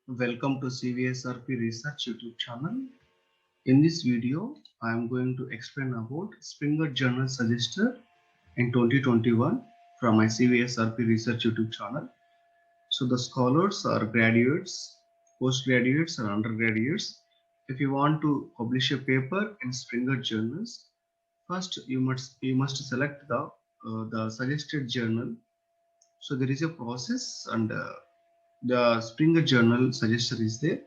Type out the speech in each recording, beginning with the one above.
Welcome to CVSRP Research YouTube channel. In this video, I am going to explain about Springer Journal Suggester in 2021 from my CVSRP Research YouTube channel. So the scholars are graduates, postgraduates and undergraduates. If you want to publish a paper in Springer Journals, first you must select the suggested journal. So there is a process and the Springer Journal Suggester is there.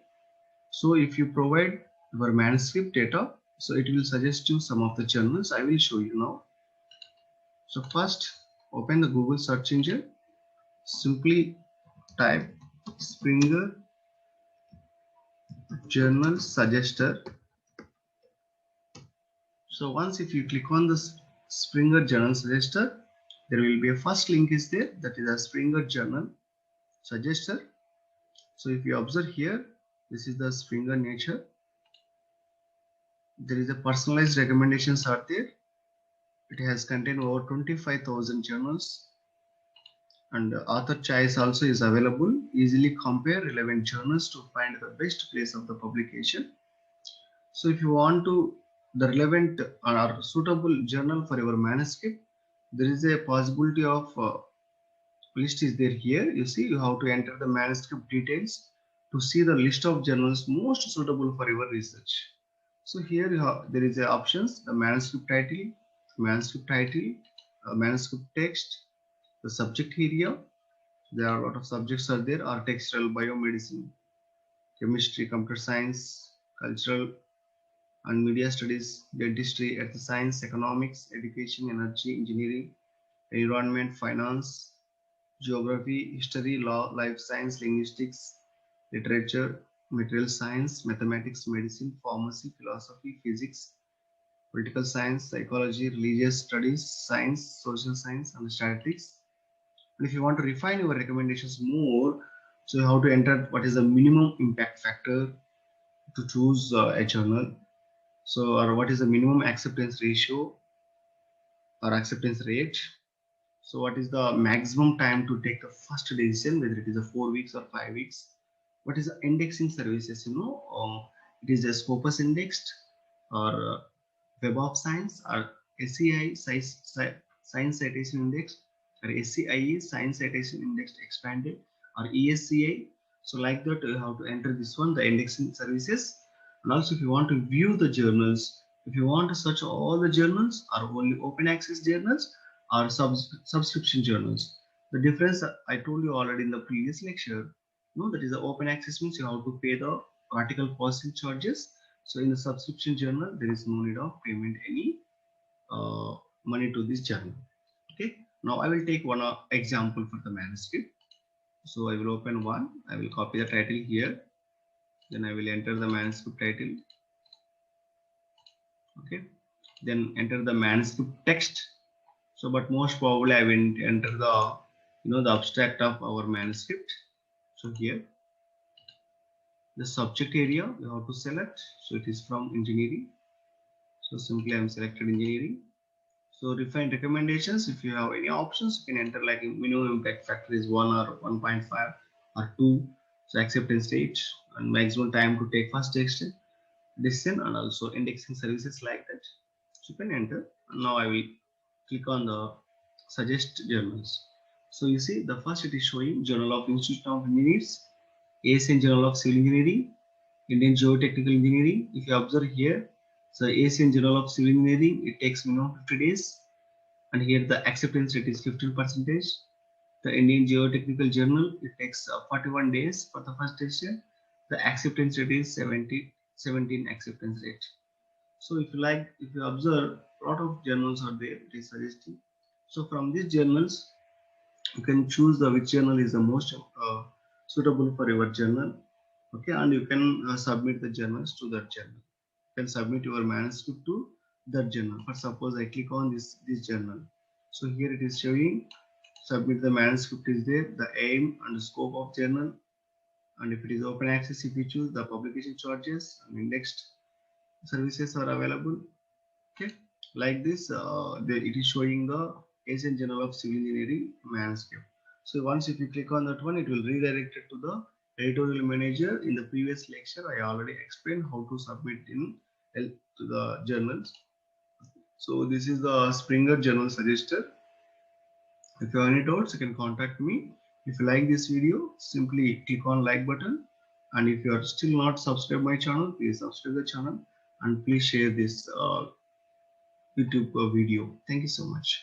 So if you provide your manuscript data, so it will suggest you some of the journals. I will show you now. So first, open the Google search engine. Simply type Springer Journal Suggester. So once if you click on this Springer Journal Suggester, there will be a first link is there, that is a Springer Journal Suggester. So if you observe here, this is the Springer Nature. There is a personalized recommendations are there. It has contained over 25,000 journals, and author choice also is available. Easily compare relevant journals to find the best place of the publication. So if you want to the relevant or suitable journal for your manuscript, there is a possibility of list is there here. You see, you have to enter the manuscript details to see the list of journals most suitable for your research. So here you have, there is a options, the manuscript title, manuscript text, the subject area. There are a lot of subjects are there: architectural, biomedicine, chemistry, computer science, cultural and media studies, dentistry, earth science, economics, education, energy, engineering, environment, finance, geography, history, law, life science, linguistics, literature, material science, mathematics, medicine, pharmacy, philosophy, physics, political science, psychology, religious studies, science, social science, and statistics. And if you want to refine your recommendations more, so you have to enter what is the minimum impact factor to choose a journal. So, or what is the minimum acceptance ratio or acceptance rate. So what is the maximum time to take the first decision, whether it is a 4 weeks or 5 weeks. What is the indexing services, it is a Scopus indexed or Web of Science or SCI Science Citation Index or SCIE Science Citation Index expanded or ESCI. So like that you have to enter this one, the indexing services. And also if you want to view the journals, if you want to search all the journals or only open access journals or subscription journals. The difference I told you already in the previous lecture. No, that is the open access means you have to pay the article processing charges. So in the subscription journal, there is no need of payment any uh, money to this journal. Okay. Now I will take one example for the manuscript. So I will open one. I will copy the title here. Then I will enter the manuscript title. Okay. Then enter the manuscript text. So, but most probably I will enter the abstract of our manuscript. So here, the subject area you have to select. So it is from engineering. So simply I am selected engineering. So refine recommendations. If you have any options, you can enter like minimum impact factor is 1 or 1.5 or 2. So acceptance rate and maximum time to take first decision and also indexing services like that. So you can enter. And now I will click on the suggest journals. So you see the first it is showing Journal of Institute of Engineers, ASN Journal of Civil Engineering, Indian Geotechnical Engineering. If you observe here, so ASN Journal of Civil Engineering, it takes minimum 50 days, and here the acceptance rate is 15%. The Indian Geotechnical Journal, it takes 41 days for the first decision. The acceptance rate is 17 acceptance rate. So if you observe, a lot of journals are there, it is suggesting. So from these journals, you can choose the which journal is the most suitable for your journal. Okay, and you can submit the journals to that journal. You can submit your manuscript to that journal. For suppose I click on this journal. So here it is showing submit the manuscript is there, the aim and the scope of journal, and if it is open access, if you choose the publication charges and indexed services are available. Okay, like this it is showing the Asian Journal of Civil Engineering manuscript. So once if you click on that one, it will redirect it to the editorial manager. In the previous lecture, I already explained how to submit to the journals. So this is the Springer Journal Suggestor. If you have any doubts, you can contact me. If you like this video, simply click on like button. And if you are still not subscribed my channel, please subscribe the channel and please share this YouTube video. Thank you so much.